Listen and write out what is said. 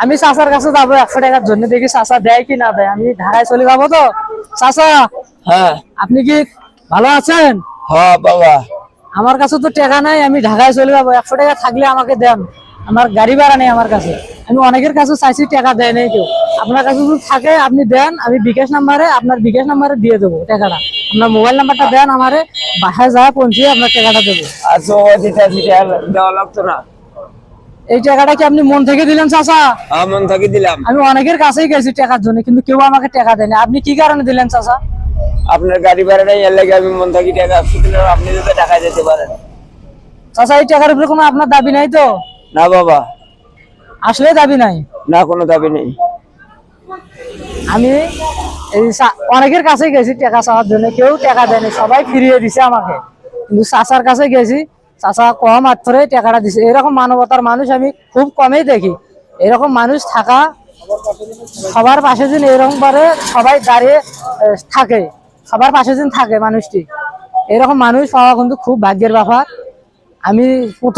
আমি চাচার কাছে যাবো 100 টাকার জন্য, দেখি চাচা দেয় কি না দেয়। আমি ঢাকায় চলে যাবো তো। চাচা, হ্যাঁ আপনি কি ভালো আছেন? হ্যাঁ বাবা। আমার কাছে তো টাকা নাই, আমি ঢাকায় চলে যাবো। 100 টাকা থাকলে আমাকে দেন, আমার গাড়ি ভাড়া নেই আমার কাছে। আমি অনেকের কাছে চাইছি, টাকা দেয় নাই কেউ। আপনার কাছে যদি থাকে আপনি দেন, আমি আপনার বিকাশ নাম্বারে দিয়ে দেবো টাকাটা। আপনার মোবাইল নাম্বারটা দেন আমারে, বাসায় যা পৌঁছে আপনার টাকাটা দেবো। আচ্ছা ও দিতে দেওয়া লাগতো না। এই টাকাটা কি আপনি মন থেকে দিলেন চাচা? মন থাকি দিলাম। আমি অনেকের কাছেই গেছি টাকার জন্য, কিন্তু কেউ আমাকে টাকা দেয়নি। আপনি কি কারণে দিলেন চাচা? আপনার গাড়ি ভাড়া নেই, এর লাগে আমি মন থাকি টাকা দিলাম, আপনি যদি টাকা দিতে পারেন। চাচা, এই টাকার উপরে কোনো আপনার দাবি নাই তো? না বাবা, আসলে দাবি নাই। না কোনো দাবি নেই। আমি অনেকের কাছে গেছি টাকা চাওয়ার জন্য, কেউ টাকা দেয়নি, সবাই ফিরিয়ে দিছে আমাকে। কিন্তু চাচার কাছে গেছি, চাচা কম মাত্রে টাকাটা দিছে। এরকম মানবতার মানুষ আমি খুব কমই দেখি। এরকম মানুষ থাকা সবার পাশে, দিন এরকম ভাবে সবাই দাঁড়িয়ে থাকে, সবার পাশে দিন থাকে মানুষটি। এরকম মানুষ পাওয়া কিন্তু খুব ভাগ্যের ব্যাপার। আমি প্রথম